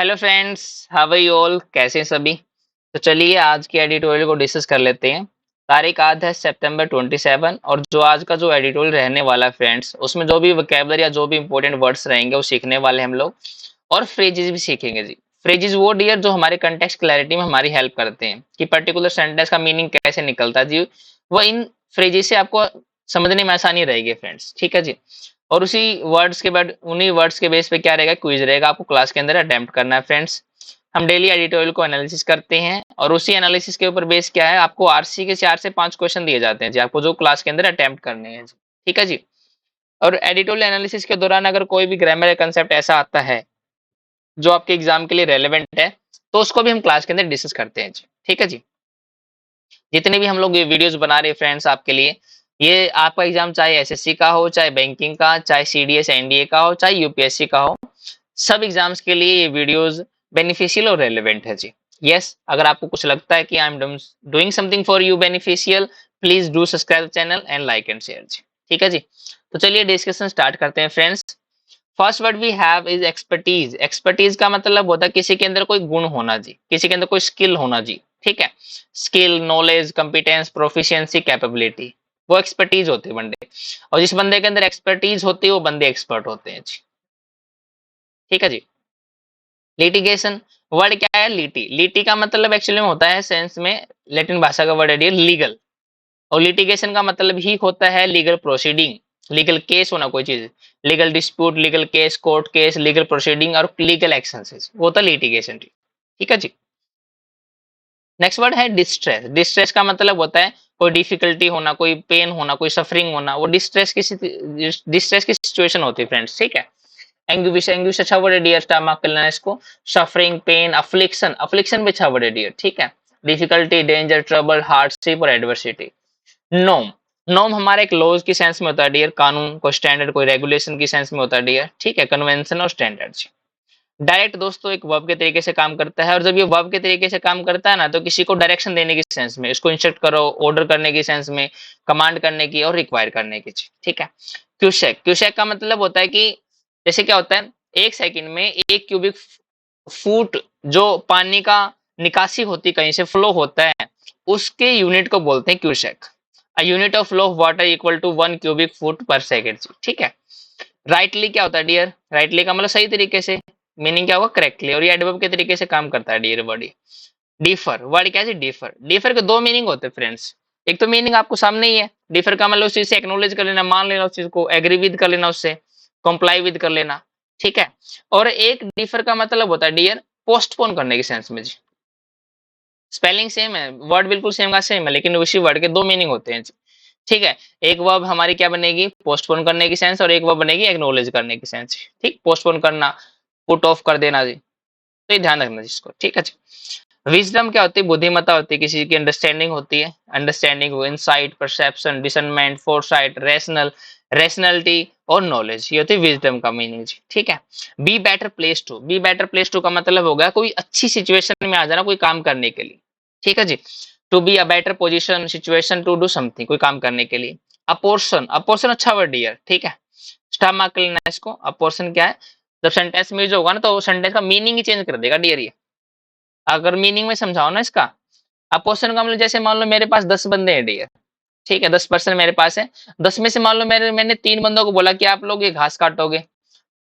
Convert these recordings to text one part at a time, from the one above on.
Hello friends, how are you all? कैसे हैं सभी? तो चलिए आज के एडिटोरियल को डिस्कस कर लेते हैं। तारीख आज है सितंबर 27 और जो आज का जो एडिटोरियल रहने वाला है फ्रेंड्स, उसमें जो भी वोकैबुलरी या जो भी इंपॉर्टेंट वर्ड्स रहेंगे वो सीखने वाले हम लोग। और फ्रेजेस भी सीखेंगे जी। फ्रेजेस वो डियर जो हमारे कंटेक्स्ट क्लैरिटी में हमारी हेल्प करते हैं कि पर्टिकुलर सेंटेंस का मीनिंग कैसे निकलता है जी। वो इन फ्रेजेस से आपको समझने में आसानी रहेगी फ्रेंड्स, ठीक है जी। और उसी वर्ड्स के बाद उन्हीं वर्ड्स के बेस पे क्या रहेगा, क्विज रहेगा, आपको क्लास के अंदर अटेम्प्ट करना है फ्रेंड्स। हम डेली एडिटोरियल को एनालिसिस करते हैं और उसी एनालिसिस के ऊपर बेस क्या है, आपको आरसी के 4 से 5 क्वेश्चन दिए जाते हैं जी, आपको जो क्लास के अंदर अटेम्प्ट करने हैं जी। ठीक है जी। और एडिटोरियल एनालिसिस के दौरान अगर कोई भी ग्रामर या कंसेप्ट ऐसा आता है जो आपके एग्जाम के लिए रेलेवेंट है, तो उसको भी हम क्लास के अंदर डिस्कस करते हैं जी। ठीक है जी। जितने भी हम लोग ये वीडियोस बना रहे हैं फ्रेंड्स आपके लिए, ये आपका एग्जाम चाहे एसएससी का हो, चाहे बैंकिंग का, चाहे सीडीएस एनडीए का हो, चाहे यूपीएससी का हो, सब एग्जाम्स के लिए ये वीडियोस बेनिफिशियल और रेलेवेंट है जी। यस, अगर आपको कुछ लगता है कि I am doing something for you beneficial, please do subscribe channel and like and share जी। ठीक है जी। तो चलिए डिस्कशन स्टार्ट करते हैं friends. First word we have is expertise. Expertise का मतलब होता है किसी के अंदर कोई गुण होना जी, किसी के अंदर कोई स्किल होना जी। ठीक है। Skill, knowledge, competence, proficiency, capability, वो एक्सपर्टीज होते हैं बंदे। और जिस बंदे के अंदर एक्सपर्टीज होती है वो बंदे एक्सपर्ट होते हैं जी। ठीक है जी। लिटिगेशन वर्ड क्या है? लीटी। लीटी का मतलब एक्चुअली में होता है सेंस में, लैटिन भाषा का वर्ड है डियर लीगल। और लिटिगेशन का मतलब ही होता है लीगल प्रोसीडिंग, लीगल केस होना कोई चीज, legal dispute, legal case, court case, legal proceeding और लीगल एक्शन, वो होता है लिटिगेशन। ठीक है जी। नेक्स्ट वर्ड है डिस्ट्रेस। डिस्ट्रेस का मतलब होता है कोई डिफिकल्टी होना, कोई पेन होना, कोई सफरिंग होना, वो डिस्ट्रेस की सिचुएशन होती है फ्रेंड्स। ठीक है। एंग्विश, एंग्विश अच्छा वर्ड है डियर, स्टमक इलनेस को। सफरिंग, पेन, अफ्लिक्शन, अफ्लिक्शन भी अच्छा वर्ड है डियर। ठीक है। डिफिकल्टी, डेंजर, ट्रबल, हार्डशिप और एडवर्सिटी। नॉर्म, नॉर्म हमारे एक लॉज की सेंस में होता है डियर, कानून, कोई स्टैंडर्ड, कोई रेगुलेशन की सेंस में होता है डियर। ठीक है। कन्वेंशन और स्टैंडर्ड। डायरेक्ट दोस्तों एक वर्ब के तरीके से काम करता है, और जब ये वर्ब के तरीके से काम करता है ना, तो किसी को डायरेक्शन देने की सेंस में, इसको इंस्ट्रक्ट करो, ऑर्डर करने की सेंस में, कमांड करने की और रिक्वायर करने की। ठीक है। क्यूसेक, क्यूसेक का मतलब होता है कि जैसे क्या होता है, एक सेकंड में 1 क्यूबिक फुट जो पानी का निकासी होती कहीं से फ्लो होता है, उसके यूनिट को बोलते हैं cusec. A unit of flow of water equal to 1 cubic foot per second. ठीक है। राइटली क्या होता है डियर? राइटली का मतलब सही तरीके से, मीनिंग क्या होगा? करेक्टली। और ये एडवर्ब के तरीके से काम करता है डियर बॉडी। डिफर, वर्ड क्या है? डिफर। डिफर के दो मीनिंग होते हैं फ्रेंड्स। एक तो मीनिंग आपको सामने ही है, डिफर का मतलब उस चीज से एक्नोलेज कर लेना, मान लेना उस चीज को, एग्री विद कर लेना, उससे कंप्लाई विद कर लेना। ठीक है। और एक डिफर का मतलब होता है डियर पोस्टपोन करने की सेंस में जी। स्पेलिंग सेम है, वर्ड बिल्कुल सेम का सेम है, लेकिन उसी वर्ड के दो मीनिंग होते हैं जी। ठीक है। एक वर्ब हमारी क्या बनेगी? पोस्टपोन करने की सेंस, और एक वर्ब बनेगी एक्नोलेज करने की सेंस। ठीक। पोस्टपोन करना, पुट ऑफ कर देना जी। तो ये ध्यान रखना जिसको। ठीक है जी। विजडम क्या होती है? बुद्धिमत्ता होती है, किसी की अंडरस्टैंडिंग होती है। Understanding, insight, perception, discernment, foresight, rationality और नॉलेज, ये होती है विजडम का मीनिंग जी। ठीक है। Be better place to. Be better place to का मतलब हो गया कोई अच्छी सिचुएशन में आ जाना, कोई काम करने के लिए। ठीक है जी। To be a better position, situation to do something, कोई काम करने के लिए। अपोर्शन, अपोर्शन अच्छा वर्ड है। ठीक है। स्टार मार्क कर लेना इसको। अपोर्शन क्या है? जब सेंटेंस में यूज होगा ना, तो सेंटेंस का मीनिंग ही चेंज कर देगा डियर ये। अगर मीनिंग में समझाओ ना इसका, अपोर्शन का मतलब जैसे मान लो मेरे पास 10 बंदे हैं डियर। ठीक है। 10% मेरे पास है। 10 में से मान लो मैंने 3 बंदों को बोला कि आप लोग ये घास काटोगे।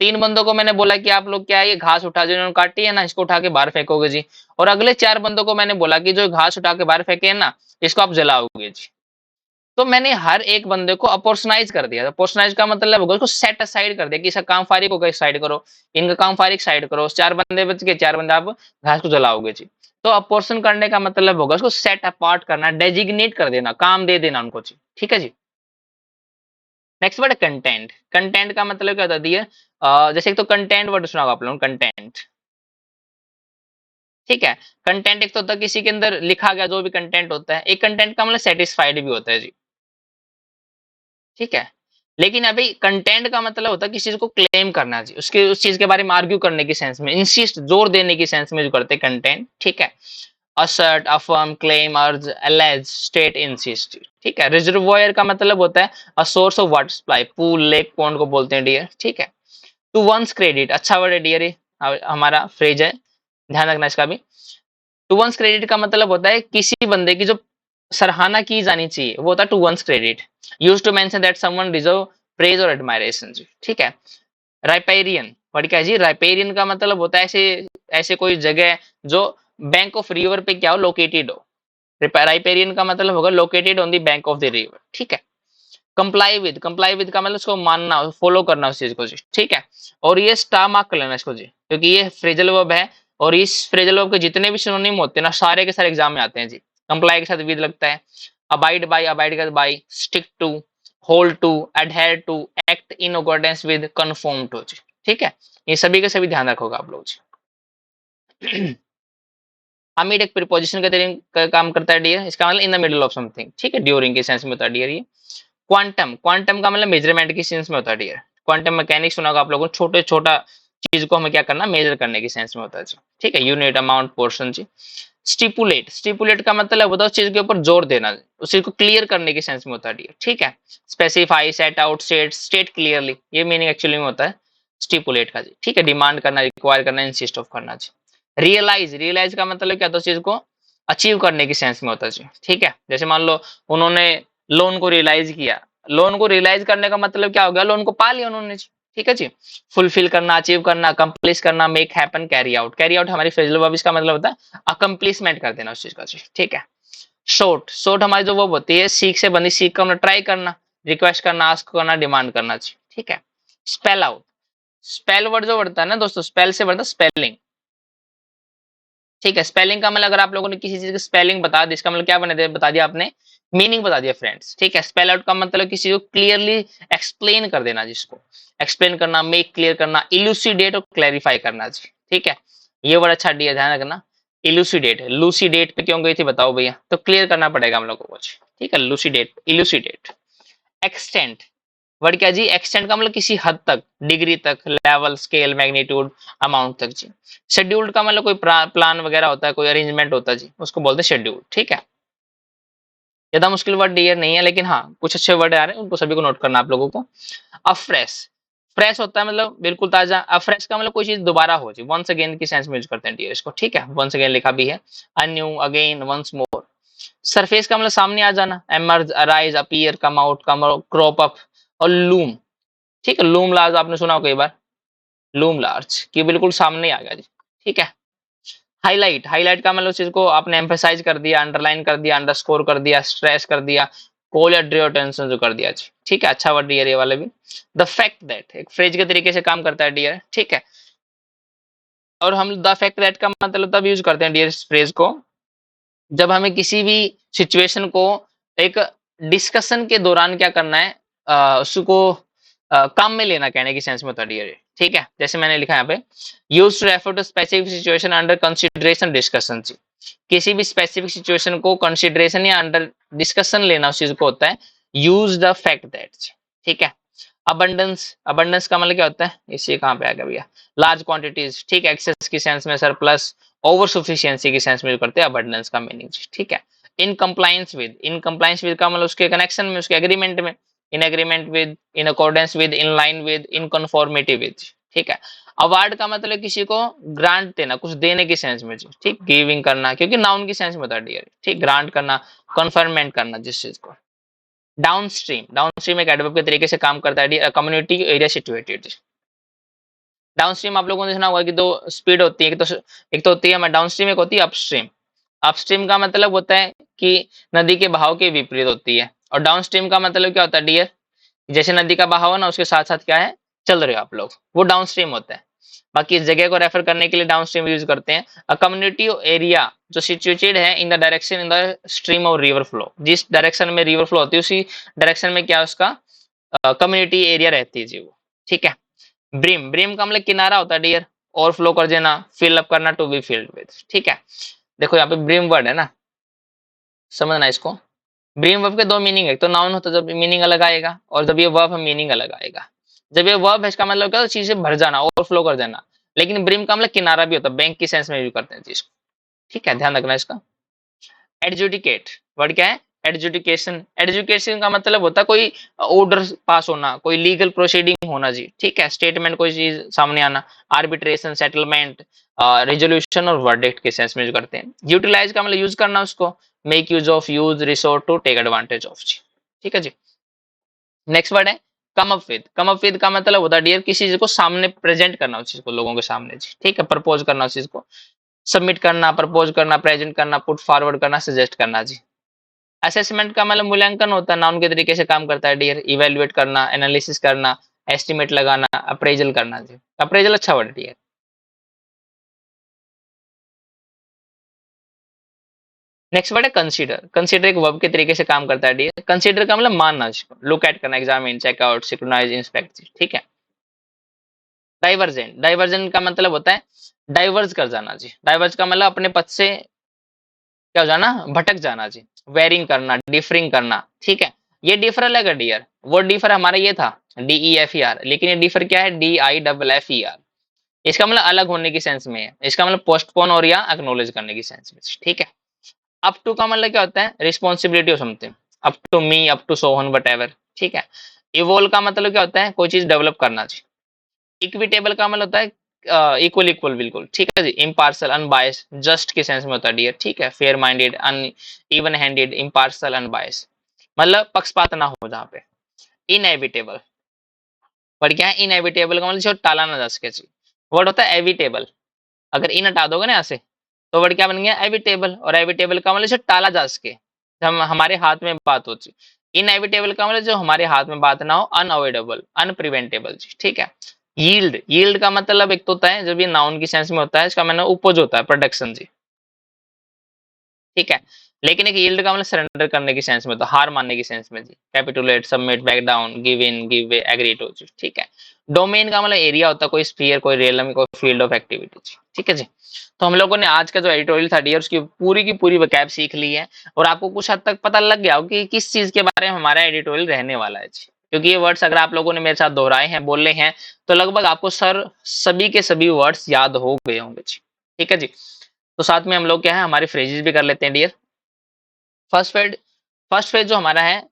3 बंदों को मैंने बोला कि आप लोग क्या है, ये घास उठा, जो इन्होंने काटी है ना, इसको उठा के बाहर फेंकोगे जी। और अगले 4 बंदों को मैंने बोला कि जो घास उठा के बाहर फेंके है ना, इसको आप जलाओगे जी। तो मैंने हर एक बंदे को अपोर्शनाइज कर दिया। अपोर्शनाइज का मतलब होगा उसको सेट असाइड कर दिया कि इसका काम फारिग होगा, साइड करो, इनका काम फारिग साइड करो, 4 बंदे बच गए, 4 बंदे आप घास को जलाओगे जी। तो अपोर्शन करने का मतलब होगा उसको सेट अपार्ट करना, डेजिग्नेट कर देना, काम दे देना उनको जी। ठीक है जी। Next word content. कंटेंट का मतलब क्या होता है? जैसे एक तो कंटेंट वर्ड सुना होगा आप लोगों ने, कंटेंट। ठीक है। कंटेंट एक तो होता है किसी के अंदर लिखा गया जो भी कंटेंट होता है। एक कंटेंट का मतलब सेटिस्फाइड भी होता है जी। ठीक है। लेकिन अभी कंटेंट का मतलब होता है किसी चीज को क्लेम करना जी, उसके उस चीज के बारे में आर्ग्यू करने की सेंस में, इंसिस्ट, जोर देने की सेंस में जो करते हैं कंटेंट। ठीक है। असर्ट, अफर्म, क्लेम, अर्ज, एलेज, स्टेट, इंसिस्ट। ठीक है। रिजर्वोयर का मतलब होता है a source of water supply, pool, lake, pond को बोलते हैं डियर। ठीक है। टू वंस क्रेडिट अच्छा वर्ड है डियर, हमारा फ्रेज है। ध्यान रखना इसका भी। टू वंस क्रेडिट का मतलब होता है किसी बंदे की जो सराहना की जानी चाहिए, वो होता है to one's credit. Use to mention that someone deserve praise और एडमायरेशन जी, ठीक है। राइपेरियन वर्ड क्या है जी? राइपेरियन का मतलब होता है ऐसे ऐसे कोई जगह जो बैंक ऑफ रिवर पे क्या हो, लोकेटेड हो। राइपेरियन का मतलब होगा located on the bank of the river, ठीक है। कंप्लाई विद का मतलब उसको मानना, फॉलो करना उस चीज को जी, ठीक है। और ये स्टार मार्क कर लेना इसको जी, क्योंकि ये फ्रेजल वर्ब है और इस फ्रेजल वर्ब के जितने भी सिनोनिम होते हैं ना, सारे के सारे एग्जाम में आते हैं जी। कंप्लाई के साथ विद लगता है, अबाइड के साथ by, stick to, hold to, adhere to, act in accordance with, conform to जी, ठीक है। ये सभी के सभी ध्यान रखोगे आप लोग जी। अमिड एक प्रीपोजिशन के तरीके का काम करता है डियर, इसका मतलब in the middle of something, ठीक है, ड्यूरिंग के सेंस में होता है डियर ये। क्वांटम का मतलब मेजरमेंट की सेंस में होता है डियर। क्वांटम मैकेनिक्स सुना होगा आप लोगों ने, छोटे छोटा चीज को हमें क्या करना, मेजर करने की सेंस में होता है जी, ठीक है। यूनिट, अमाउंट, पोर्शन जी। स्टिपुलेट का मतलब होता है उस चीज के ऊपर जोर देना, उस चीज को क्लियर करने की सेंस में होता है डियर, ठीक है। Specify, set out, state clearly, ये मीनिंग एक्चुअली में होता है स्टिपुलेट का जी, ठीक है। डिमांड करना, रिक्वायर करना, इंसिस्ट ऑफ करना जी। रियलाइज का मतलब क्या होता है, उस चीज को अचीव करने की सेंस में होता है जी, ठीक है। जैसे मान लो उन्होंने लोन को रियलाइज किया, लोन को रियलाइज करने का मतलब क्या हो गया, लोन को पा लिया उन्होंने जी, ठीक है जी। फुलफिल करना, अचीव करना, कंप्लीट करना, मेक हैपन, कैरी आउट हमारी फ्रेजल वर्ब, इसका मतलब होता है अकम्प्लिशमेंट कर देना उस चीज का जी, ठीक है। शॉर्ट हमारी जो वर्ब होती है सीख से बनी, सीख का मतलब ट्राई करना, रिक्वेस्ट करना, आस्क करना, डिमांड करना जी, ठीक है। स्पेल आउट, स्पेल वर्ड जो बढ़ता है ना दोस्तों, स्पेल से बढ़ता है स्पेलिंग, ठीक है। स्पेलिंग का मतलब अगर आप लोगों ने किसी चीज की स्पेलिंग बता दी, इसका मतलब क्या बता दिया आपने, मीनिंग बता दिया फ्रेंड्स, ठीक है। स्पेल आउट का मतलब किसी को क्लियरली एक्सप्लेन कर देना, जिसको एक्सप्लेन करना, मेक क्लियर करना, इलुसिडेट और क्लैरिफाई करना जी, ठीक है। ये वर्ड अच्छा दिया, ध्यान रखना। इलुसिडेट, लूसीडेट पे क्यों गई थी बताओ भैया, तो क्लियर करना पड़ेगा हम लोगों को, ठीक है। लूसीडेट, इलुसिडेट। एक्सटेंट, वर्ड क्या जी? एक्सटेंड का मतलब किसी हद तक, डिग्री तक, लेवल, स्केल, मैग्नीट्यूड, अमाउंट तक जी। शेड्यूल्ड का मतलब कोई प्लान वगैरह होता है, कोई अरेंजमेंट होता है जी, उसको बोलते हैं शेड्यूल, ठीक है। ज्यादा मुश्किल वर्ड डियर नहीं है, लेकिन हाँ कुछ अच्छे वर्ड आ रहे हैं, उनको सभी को नोट करना आप लोगों को। अफ्रेश, फ्रेश होता है मतलब बिल्कुल ताजा, अफ्रेश का मतलब कोई चीज दोबारा हो जी, वंस अगेन की सेंस में यूज करते हैं डियर इसको, ठीक है। वंस अगेन लिखा भी है, anew, again, once more. Surface का मतलब सामने आ जाना, emerge, arise, appear, come out, come crop up. और लूम, ठीक है। लूम लार्ज आपने सुना हो कई बार, लूम लार्ज कि बिल्कुल सामने आ गया जी, ठीक है। हाईलाइट का मतलब चीज को आपने एम्फेसाइज कर दिया, अंडरलाइन कर दिया, अंडरस्कोर कर दिया, स्ट्रेस कर दिया, कॉल या ड्री अटेंशन जो कर दिया जी, ठीक है। अच्छा वर्ड डियर ये वाले भी। द फैक्ट दैट एक फ्रेज के तरीके से काम करता है डियर, ठीक है। और हम द फैक्ट दैट का मतलब तब यूज करते हैं डियर इस फ्रेज को, जब हमें किसी भी सिचुएशन को एक डिस्कशन के दौरान क्या करना है, उसको काम में लेना, कहने की सेंस में होता है डियर, ठीक है। जैसे मैंने लिखा यहाँ पे, use to refer to specific situation under consideration discussion जी। किसी भी स्पेसिफिक सिचुएशन को कंसिडरेशन या अंडर डिस्कशन लेना उस चीज को होता है यूज द फैक्ट दैट, ठीक है। अबंडेंस का मतलब क्या होता है, इसे कहाँ पे आ गया भैया, लार्ज क्वांटिटीज, ठीक है। एक्सेस की सेंस में, सरप्लस, ओवर सफिशिएंसी की सेंस में करते हैं अबंडेंस का मीनिंग, ठीक है। इन कंप्लायंस विद का मतलब उसके कनेक्शन में, उसके एग्रीमेंट में, in agreement with, in accordance with, in line with, in conformity with, ठीक है। अवार्ड का मतलब किसी को ग्रांट देना, कुछ देने की सेंस में जी, ठीक। गिविंग करना, क्योंकि नाउन की सेंस में होता है डियर, ठीक। ग्रांट करना, कन्फर्मेंट करना जिस चीज को। डाउनस्ट्रीम एक एडवर्ब के तरीके से काम करता है, कम्युनिटी एरिया सिचुएटेड। डाउनस्ट्रीम आप लोगों ने सुना होगा कि दो स्पीड होती है, एक तो होती है डाउनस्ट्रीम, एक होती है अपस्ट्रीम। अपस्ट्रीम का मतलब होता है कि नदी के बहाव के विपरीत होती है, और डाउनस्ट्रीम का मतलब क्या होता है डियर, जैसे नदी का बहाव है ना, उसके साथ साथ क्या है, चल रहे हो आप लोग, वो डाउनस्ट्रीम होता है। बाकी इस जगह को रेफर करने के लिए डाउनस्ट्रीम यूज करते हैं। अ कम्युनिटी एरिया जो सिचुएटेड है in the direction in the stream और रिवर फ्लो, जिस डायरेक्शन में रिवर फ्लो होती है उसी डायरेक्शन में क्या उसका कम्युनिटी एरिया रहती है जी वो, ठीक है। ब्रिम का मतलब किनारा होता है डियर, ओवरफ्लो कर देना, फिल अप करना, टू बी फिल्ड विद, ठीक है। देखो यहाँ पे ब्रिम वर्ड है ना, समझना इसको। ब्रिम वर्ब के दो मीनिंग है, तो नाउन होता है जब मीनिंग अलग आएगा, और जब ये वर्ब है मीनिंग अलग आएगा। जब ये वर्ब है इसका मतलब क्या, चीज से भर जाना, ओवरफ्लो कर देना। लेकिन ब्रिम का मतलब किनारा भी होता है, बैंक की सेंस में यूज करते हैं चीज को, ठीक है। ध्यान रखना इसका। एडजुडिकेट वर्ड क्या है, एडजुडिकेशन, एडजुकेशन का मतलब होता है कोई ऑर्डर पास होना, कोई लीगल प्रोसीडिंग होना जी, ठीक है, स्टेटमेंट कोई चीज सामने आना, आर्बिट्रेशन, सेटलमेंट, रेजोल्यूशन और वर्डिक्ट के सेंस में यूज करते हैं। यूटिलाइज का मतलब यूज करना उसको, make use of, use, resort to, take advantage of जी, ठीक है जी। नेक्स्ट वर्ड है come up with, come up with का मतलब होता है डियर किसी चीज को सामने प्रेजेंट करना, उस चीज को लोगों के सामने जी, ठीक है, प्रपोज करना उस चीज को, सबमिट करना, प्रपोज करना, प्रेजेंट करना, पुट फॉरवर्ड करना, सजेस्ट करना जी। असेसमेंट का मतलब मूल्यांकन होता है, नाउन के तरीके से काम करता है डियर, इवेल्युएट करना, एनालिसिस करना, एस्टिमेट लगाना, अप्रेजल करना जी। अप्रेजल अच्छा वर्ड है डियर। नेक्स्ट वर्ड है कंसीडर, कंसीडर एक वर्ब के तरीके से काम करता है डियर। कंसीडर का मतलब मानना, लुक एट करना, examine, check out, synchronise, inspect, ठीक है। डाइवर्जेंट, डाइवर्जेंट का मतलब होता है डाइवर्ज कर जाना जी, डाइवर्ज का मतलब अपने पथ से क्या हो जाना, भटक जाना जी, वेरिंग करना, डिफरिंग करना, ठीक है। ये डिफर अलग है डियर, वो डिफर हमारा ये था DEFER, लेकिन ये डिफर क्या है, DIFFER। इसका मतलब अलग होने की सेंस में है, इसका मतलब पोस्टपोन और या एक्नोलेज करने की सेंस में, ठीक है। अप टू का मतलब क्या होता है, responsibility of something, up to me, up to Sohan, whatever, ठीक है। इवोल्व का मतलब क्या होता है, कोई चीज डेवलप करना जी। इक्विटेबल का मतलब होता है इक्वल, इक्वल बिल्कुल, ठीक है जी। इम्पार्सल, अनबायस, जस्ट के सेंस में होता है डियर, ठीक है। फेयर माइंडेड, अन इवन हैंडेड, इम्पार्सल, अनबायस, मतलब पक्षपात ना हो जहाँ पे। इनएविटेबल, पर क्या है, इनएविटेबल का मतलब जो टाला ना जा सके जी। वर्ड होता है एविटेबल, अगर इन हटा दोगे ना यहाँ से तो वर्ड क्या बन गया, एविटेबल, और एविटेबल का मतलब जो टाला जा सके, हम हमारे हाथ में बात होती। इनएविटेबल का मतलब जो हमारे हाथ में बात ना हो, अनअवॉइडेबल, अनप्रिवेंटेबल जी, ठीक है। यील्ड, यील्ड का मतलब एक तो होता है जब ये नाउन की सेंस में होता है, इसका मतलब उपज होता है, प्रोडक्शन जी, ठीक है। लेकिन एक यील्ड का मतलब सरेंडर करने की सेंस में, तो हार मानने की सेंस में जी, capitulate, submit, back down, give in, give way, agree to जी, ठीक है। डोमेन का मतलब एरिया होता है, कोई स्फीयर, कोई रियलम, कोई फील्ड ऑफ एक्टिविटी जी, ठीक है जी। तो हम लोगों ने आज का जो एडिटोरियल था डियर, उसकी पूरी की पूरी वकैब सीख ली है, और आपको कुछ हद तक पता लग गया हो कि किस चीज के बारे में हमारा एडिटोरियल रहने वाला है जी। क्योंकि ये वर्ड्स अगर आप लोगों ने मेरे साथ दोहराए हैं, बोले हैं, तो लगभग आपको सर सभी के सभी वर्ड्स याद हो गए होंगे जी, ठीक है जी। तो साथ में हम लोग क्या है, हमारे फ्रेजेस भी कर लेते हैं dear. First phrase, first phrase जो हमारा है,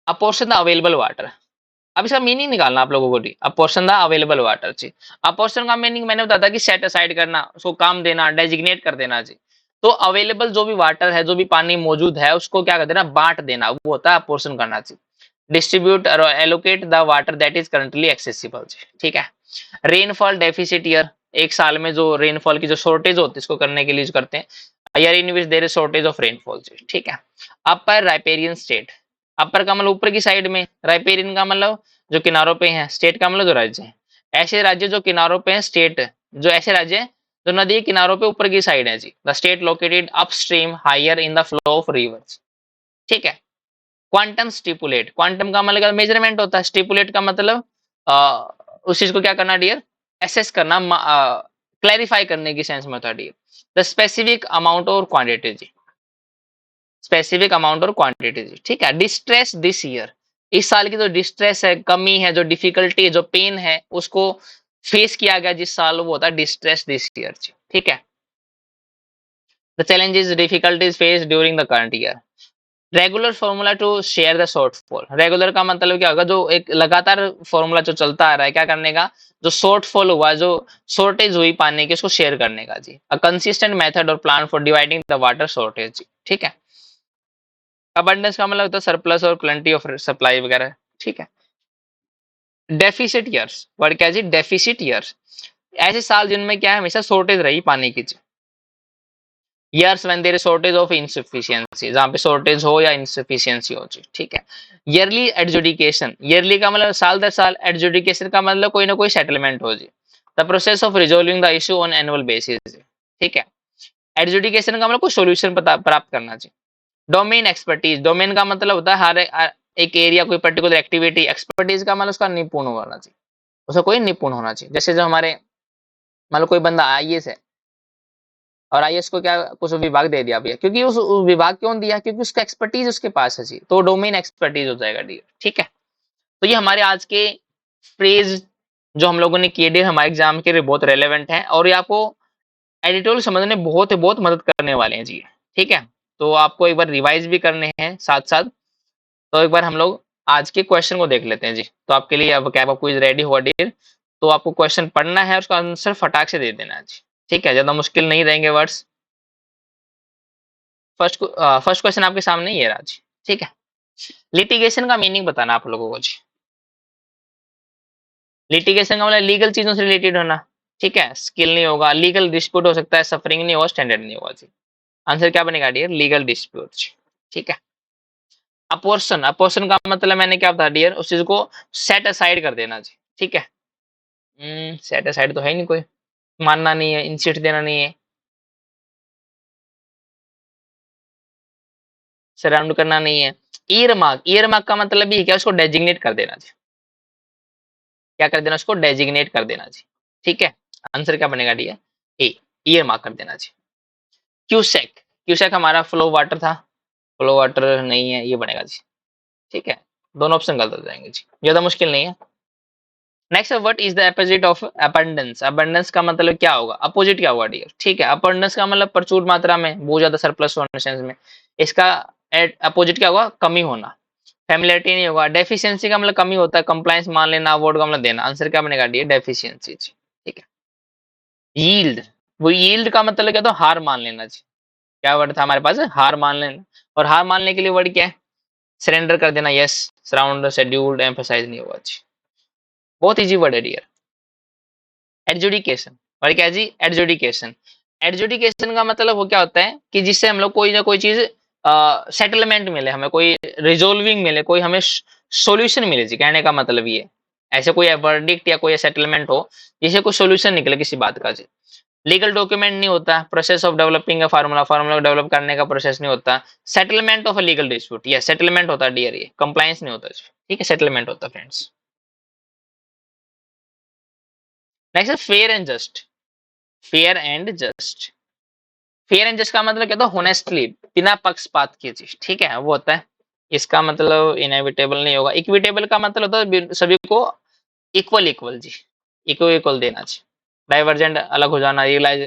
अपोर्शन द अवेलेबल वाटर। अब इसका मीनिंग निकालना आप लोगों को भी, अपोर्शन द अवेलेबल वाटर जी। अपोर्शन का मीनिंग मैंने बताया था कि सेट असाइड करना, उसको काम देना, डेजिग्नेट कर देना जी। तो अवेलेबल जो भी वाटर है, जो भी पानी मौजूद है, उसको क्या कर देना, बांट देना, वो होता है अपोर्शन करना जी। डिस्ट्रीब्यूट और allocate the water that is currently accessible जी, ठीक है। रेनफॉल डेफिसिट ईयर, एक साल में जो रेनफॉल की जो शॉर्टेज होती है, इसको करने के लिए यूज करते हैं, year in which there is shortage of rainfall जी, ठीक है। अपर राइपेरियन स्टेट, अपर का मतलब ऊपर की साइड में, राइपेरियन का मतलब जो किनारों पे हैं, स्टेट का मतलब जो राज्य है, ऐसे राज्य जो किनारों पे हैं, स्टेट जो ऐसे राज्य हैं जो नदी के किनारों पे ऊपर की साइड है जी। The state located upstream higher in the flow of rivers, ठीक है। क्वांटम स्टिपुलेट, क्वांटम का मतलब मेजरमेंट होता है, स्टिपुलेट का मतलब उस चीज को क्या करना डियर, एसेस करना, क्लैरिफाई करने की सेंस में होता है डियर। द स्पेसिफिक अमाउंट और क्वांटिटी जी, स्पेसिफिक अमाउंट और क्वांटिटी जी, ठीक है। डिस्ट्रेस दिस ईयर, इस साल की जो डिस्ट्रेस है, कमी है, जो डिफिकल्टी है, जो पेन है, उसको फेस किया गया जिस साल, वो होता है डिस्ट्रेस दिस ईयर जी, ठीक है। The challenges difficulties face during the current year. Regular formula to share the shortfall, regular का मतलब क्या होगा, जो एक लगातार फॉर्मूला जो चलता आ रहा है, क्या करने का, जो शॉर्टफॉल हुआ, जो शॉर्टेज हुई पानी की, उसको शेयर करने का जी। अ कंसिस्टेंट मेथड और plan for dividing the water shortage जी, ठीक है। अबंडेंस का मतलब होता है सरप्लस और प्लेंटी ऑफ सप्लाई वगैरह, ठीक है। डेफिसिट ईयर्स, वर्ड क्या है जी, डेफिसिट ईयर्स, ऐसे साल जिनमें क्या है, हमेशा शॉर्टेज रही पानी की जी। Years when there is shortage of insufficiency, जहां पे शॉर्टेज हो या इनसफिशिएंसी हो जी, ठीक है। ईयरली एडजुडिकेशन, ईयरली का मतलब साल दर साल, एडजुडिकेशन का मतलब कोई ना कोई सेटलमेंट हो जी। The process of resolving the issue on annual basis, ठीक है। एडजुडिकेशन का मतलब कोई सॉल्यूशन प्राप्त करना जी। डोमेन एक्सपर्टीज, डोमेन का मतलब होता है एक एरिया, कोई पर्टिकुलर एक्टिविटी। एक्सपर्टीज का मतलब उसका निपुण होना चाहिए, उसका कोई निपुण होना चाहिए। जैसे जो हमारे मतलब कोई बंदा आईएएस है, और आईएएस को क्या कुछ विभाग दे दिया भैया, क्योंकि उस विभाग क्यों दिया, क्योंकि उसका एक्सपर्टीज उसके पास है जी, तो डोमेन एक्सपर्टीज हो जाएगा डी, ठीक है। तो ये हमारे आज के फ्रेज जो हम लोगों ने किए डी, हमारे एग्जाम के लिए बहुत रेलेवेंट है, और ये आपको एडिटोरियल समझने बहुत बहुत मदद करने वाले हैं जी, ठीक है। तो आपको एक बार रिवाइज भी करने हैं साथ साथ। तो एक बार हम लोग आज के क्वेश्चन को देख लेते हैं जी। तो आपके लिए अब क्या क्विज रेडी हुआ डियर। तो आपको क्वेश्चन पढ़ना है, उसका आंसर फटाक से दे देना है जी। ठीक है, ज्यादा मुश्किल नहीं रहेंगे वर्ड्स। फर्स्ट क्वेश्चन आपके सामने ही है राज। ठीक है, लिटिगेशन का मीनिंग बताना आप लोगों को जी। लिटिगेशन का मतलब लीगल चीजों से रिलेटेड होना। ठीक है, स्किल नहीं होगा, लीगल डिस्प्यूट हो सकता है, सफरिंग नहीं होगा, स्टैंडर्ड नहीं होगा जी। आंसर क्या बनेगा डियर? Legal dispute. ठीक है, अपोर्शन, अपोर्शन का मतलब मैंने क्या बता डियर, उस चीज को सेट असाइड कर देना जी। ठीक है, सेट असाइड तो है ही नहीं कोई, मानना नहीं है, इंसिट देना नहीं है, सराउंड करना नहीं है। ईयर मार्क, ईयर मार्क का मतलब भी क्या, उसको डेजिग्नेट कर देना जी। क्या कर देना? उसको डेजिग्नेट कर देना जी। ठीक है, आंसर क्या बनेगा डी? ए, ईयर मार्क कर देना जी। क्यूसेक, क्यूसेक हमारा फ्लो वाटर था, फ्लो वाटर नहीं है, ये बनेगा जी। ठीक है, दोनों ऑप्शन गलत हो जाएंगे जी, ज्यादा मुश्किल नहीं है। Next, what is the opposite of abundance? Abundance का मतलब क्या होगा, अपोजिट क्या होगा डियर? ठीक है, अबंडेंस का मतलब प्रचुर मात्रा में, बहुत ज्यादा सरप्लस होने सेंस में। इसका अपोजिट क्या होगा? कमी होना। फैमिलियरिटी नहीं होगा। डेफिशिएंसी का मतलब कमी होता है, कंप्लायंस मान लेना, अवार्ड का मतलब देना। आंसर क्या बनेगा डी? डेफिशिएंसी। ठीक है, यील्ड, वो यील्ड का मतलब क्या, तो हार मान लेना जी। क्या वर्ड था हमारे पास? हार मान लेना। और हार मानने के लिए वर्ड क्या है? सरेंडर कर देना। यस, सराउंड, शेड्यूल्ड, एम्फसाइज नहीं होगा जी। बहुत इजी वर्ड है डियर। एडजुडिकेशन, और क्या जी? एडजुडिकेशन। एडजुडिकेशन का मतलब वो क्या होता है कि जिससे हम लोग कोई ना कोई चीज सेटलमेंट मिले, हमें कोई रिजोल्विंग मिले, कोई हमें सॉल्यूशन मिले जी। कहने का मतलब ये, ऐसे कोई वर्डिक्ट या कोई सेटलमेंट हो जिसे कोई सॉल्यूशन निकले किसी बात का जी। लीगल डॉक्यूमेंट नहीं होता, process of developing formula, formula develop करने का प्रोसेस नहीं होता। Settlement of a legal dispute, ये सेटलमेंट होता है डियर, ये कंप्लायंस नहीं होता। ठीक है, सेटलमेंट होता है friends. Next, fair and just. Fair and just, fair and just का मतलब क्या था? होनेस्टली, बिना पक्षपात के चीज। ठीक है, वो होता है। इसका मतलब इनएविटेबल नहीं होगा। इक्विटेबल का मतलब होता है सभी को इक्वल इक्वल जी, इक्वल इक्वल देना चाहिए। डाइवर्जेंट अलग हो जाना, रियलाइज,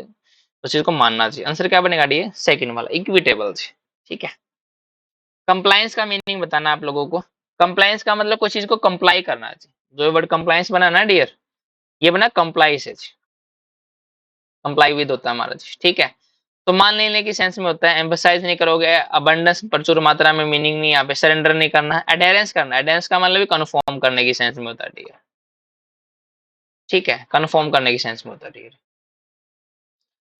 उस चीज को मानना चाहिए। आंसर क्या बनेगा डी? सेकंड वाला, इक्विटेबल जी। ठीक है, कंप्लायंस का मीनिंग बताना आप लोगों को। कंप्लायंस का मतलब कोई चीज को कंप्लाई करना चाहिए। जो वर्ड कंप्लायंस बना ना डियर, ये बना कंप्लाई से, कंप्लाई विद होता है हमारा जी। ठीक है, तो मान लेने की सेंस में होता है। एम्फसाइज नहीं करोगे, अबंडेंस, प्रचुर मात्रा में, मीनिंग नहीं, यहाँ पे सरेंडर नहीं करना। एडेरेंस करना, एडेरेंस का मतलब भी कन्फर्म करने की सेंस में होता है डियर। ठीक है, कन्फर्म करने की सेंस में होता है dear.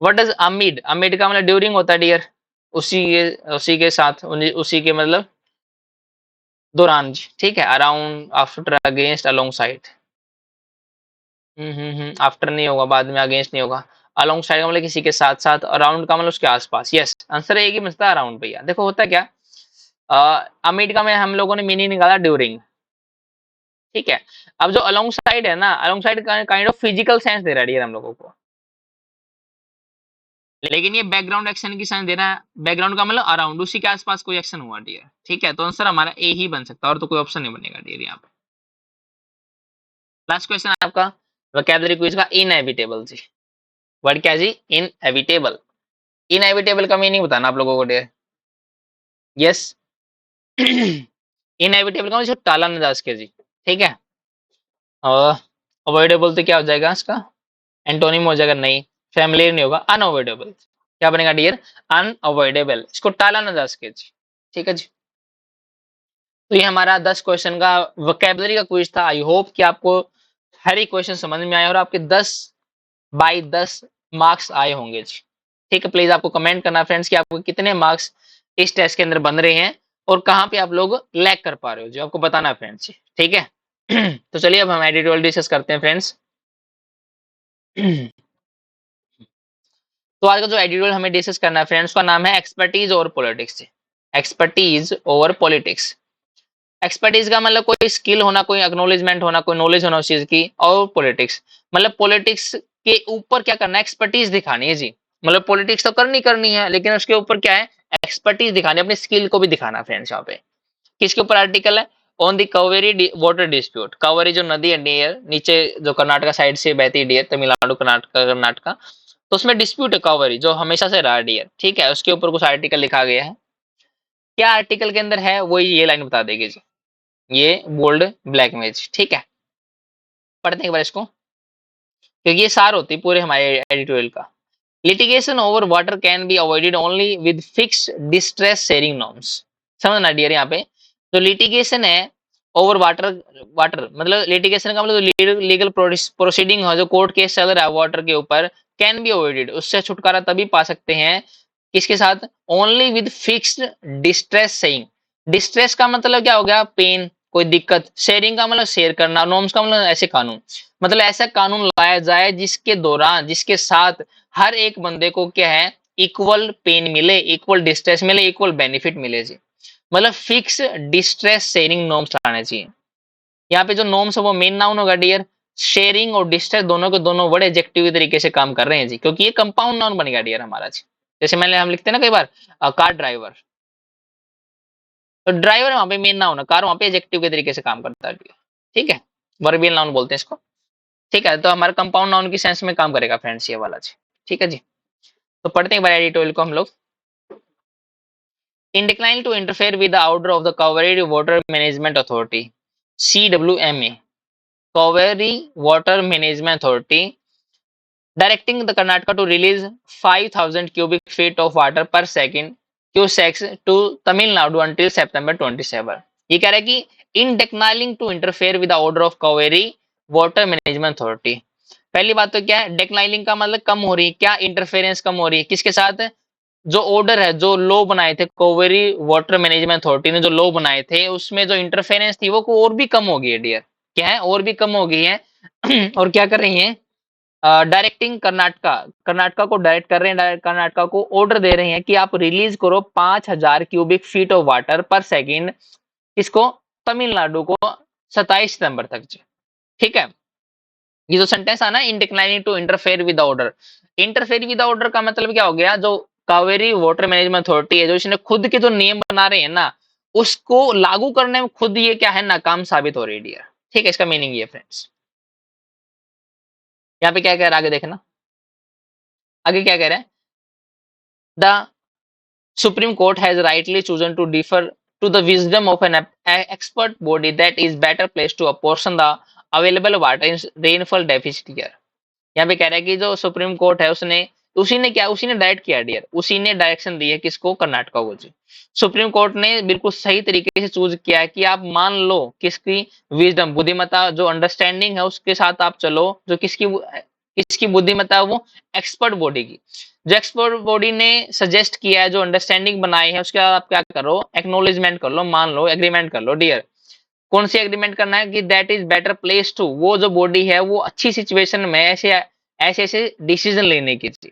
What does amid? Amid का मतलब ड्यूरिंग होता है डियर, उसी के साथ, उसी के मतलब दौरान जी। ठीक है, around, after, against, along side. After नहीं होगा, बाद में, अगेंस्ट नहीं होगा। अलोंग साइड का मतलब किसी के साथ साथ, अराउंड का मतलब उसके आसपास। यस, आंसर एक ही मिलता है, अराउंड भैया। देखो होता क्या, अमिड का में हम लोगों ने मीनिंग निकाला ड्यूरिंग। ठीक है, अब जो अलोंग साइड है ना, alongside kind of physical sense दे रहा है डियर हम लोगों को, लेकिन ये बैकग्राउंड एक्शन की सेंस दे रहा है। बैकग्राउंड का मतलब अराउंड, उसी के आसपास कोई एक्शन हुआ डियर। ठीक है, तो आंसर हमारा ए ही बन सकता है, और तो कोई ऑप्शन नहीं बनेगा डियर यहाँ पे। लास्ट क्वेश्चन आपका वोकैबुलरी क्विज का, इनएविटेबल जी। वर्ड क्या जी? इनएविटेबल। इनएविटेबल का मीनिंग बताना आप लोगों को डियर। यस, इनएविटेबल का मतलब टाला न जा सके जी। ठीक है, और अवॉइडेबल तो क्या हो जाएगा इसका? एंटोनिम हो जाएगा, नहीं। फैमिलियर नहीं होगा, अनअवॉइडेबल। क्या बनेगा डियर? अनअवॉइडेबल, इसको टाला ना जा सके जी। ठीक है जी, तो ये हमारा 10 क्वेश्चन का वोकैबुलरी का क्विज था। आई होप कि आपको हर एक क्वेश्चन समझ में आया और आपके 10 बाई 10 मार्क्स आए होंगे जी। ठीक है, प्लीज आपको कमेंट करना फ्रेंड्स कि आपको कितने मार्क्स इस टेस्ट के अंदर बन रहे हैं और कहाँ पे आप लोग लैग कर पा रहे हो, जो आपको बताना है फ्रेंड्स। ठीक है, तो चलिए अब हम एडिटोरियल डिस्कस करते हैं फ्रेंड्स। तो आज का जो एडिटोरियल हमें डिस्कस करना है फ्रेंड्स, का नाम है expertise over politics. Expertise over politics. Expertise का मतलब कोई स्किल होना, कोई एक्नोलेजमेंट होना, कोई नॉलेज होना उस चीज की। और पॉलिटिक्स मतलब पॉलिटिक्स के ऊपर क्या करना है? एक्सपर्टीज दिखानी है जी। मतलब पॉलिटिक्स तो करनी करनी है, लेकिन उसके ऊपर क्या है? एक्सपर्टीज दिखानी है, अपनी स्किल को भी दिखाना फ्रेंड्स यहाँ पे। किसके ऊपर आर्टिकल है? On the Kaveri water dispute. Kaveri जो नदी है डियर, नीचे जो कर्नाटका साइड से बहती है डियर, तमिलनाडु, कर्नाटका, कर्नाटका, तो उसमें डिस्प्यूट है कावेरी, जो हमेशा से रहा डियर। ठीक है, उसके ऊपर कुछ आर्टिकल लिखा गया है। क्या आर्टिकल के अंदर है वो ये लाइन बता देगी जी, ये बोल्ड ब्लैक में जी। ठीक है, पढ़ते हैं एक बार इसको, क्योंकि ये सार होती है पूरे हमारे एडिटोरियल का। Litigation over water can be avoided only with fixed distress sharing norms. समझना डियर, यहाँ पे जो लिटिगेशन है ओवर वाटर, वाटर मतलब लिटिगेशन का मतलब जो लीगल प्रोसीडिंग है, जो कोर्ट केस चल रहा है वाटर के ऊपर, कैन बी अवॉइडेड, उससे छुटकारा तभी पा सकते हैं किसके साथ, only with fixed distress sharing. Distress का मतलब क्या हो गया, पेन, कोई दिक्कत, शेयरिंग का मतलब शेयर करना, नॉर्म्स का मतलब ऐसे कानून, मतलब ऐसा कानून लाया जाए जिसके दौरान, जिसके साथ हर एक बंदे को क्या है, इक्वल पेन मिले, इक्वल डिस्ट्रेस मिले, इक्वल बेनिफिट मिले जी। मतलब फिक्स डिस्ट्रेस शेयरिंग नॉर्म्स लाने चाहिए। यहाँ पे जो नॉर्म्स है वो मेन नाउन होगा डियर। शेयरिंग और डिस्ट्रेस दोनों के दोनों बड़े एडजेक्टिव तरीके से काम कर रहे हैं जी, क्योंकि ये कंपाउंड नाउन बनेगा डियर हमारा जी। जैसे मैंने हम लिखते हैं ना कई बार कार ड्राइवर, तो ड्राइवर वहां पे मेन नाउन है, कार वहां पे एडजेक्टिव के तरीके से काम करता है डियर। ठीक है, वर्बियल नाउन बोलते हैं इसको। ठीक है, तो हमारा कंपाउंड नाउन की सेंस में काम करेगा फ्रेंड्स ये वाला जी। ठीक है जी, तो पढ़ते हैं एक बार एडिटोरियल को हम लोग। In decline to interfere with the order of the Cauvery Water Management Authority (CWMA), Cauvery Water Management Authority, directing the Karnataka to release 5,000 cubic feet of water per second (cusecs) to Tamil Nadu until September 27। ये कह रहा है कि in declining to interfere with the order of Cauvery Water Management Authority, पहली बात तो क्या है, डेक्लाइनिंग का मतलब कम हो रही है, क्या इंटरफेरेंस कम हो रही है किसके साथ, जो ऑर्डर है, जो लॉ बनाए थे कोवेरी वाटर मैनेजमेंट अथॉरिटी ने, जो लॉ बनाए थे उसमें जो इंटरफेरेंस थी वो और भी कम हो गई है डियर। क्या है, और भी कम हो गई है। और क्या कर रही है, डायरेक्टिंग कर्नाटका, कर्नाटका को डायरेक्ट कर रहे हैं, कर्नाटका को ऑर्डर दे रहे हैं कि आप रिलीज करो 5,000 क्यूबिक फीट ऑफ वाटर पर सेकेंड, इसको तमिलनाडु को 27 सितंबर तक जी। ठीक है, ये जो सेंटेंस आना in declining to interfere with order, interfere with order का मतलब क्या हो गया, जो कावेरी वाटर मैनेजमेंट अथॉरिटी है, जो इसने खुद के जो नियम बना रहे हैं ना, उसको लागू करने में खुद ये क्या है, नाकाम साबित हो रही है डियर। ठीक है, इसका मीनिंग ये फ्रेंड्स। यहाँ पे क्या कह रहा है आगे देखना, आगे क्या कह रहे हैं, the Supreme Court has rightly chosen to defer to the wisdom of an expert body that is better placed to apportion the available water in rainfall deficit year। यहाँ पे कह रहा है कि जो सुप्रीम कोर्ट है उसने, उसी ने क्या, उसी ने डायरेक्ट किया डियर, उसी ने डायरेक्शन दी है किसको, कर्नाटका को जी। सुप्रीम कोर्ट ने बिल्कुल सही तरीके से चूज किया है कि आप मान लो किसकी विजडम, बुद्धिमत्ता, जो अंडरस्टैंडिंग है उसके साथ आप चलो, जो किसकी किसकी बुद्धिमत्ता है, वो एक्सपर्ट बॉडी की, जो एक्सपर्ट बॉडी ने सजेस्ट किया है, जो अंडरस्टैंडिंग बनाई है, उसके बाद आप क्या करो, एक्नोलेजमेंट कर लो, मान लो, एग्रीमेंट कर लो डियर। कौन सी एग्रीमेंट करना है कि that is better place to, वो जो बॉडी है वो अच्छी सिचुएशन में ऐसे ऐसे ऐसे डिसीजन लेने की थी।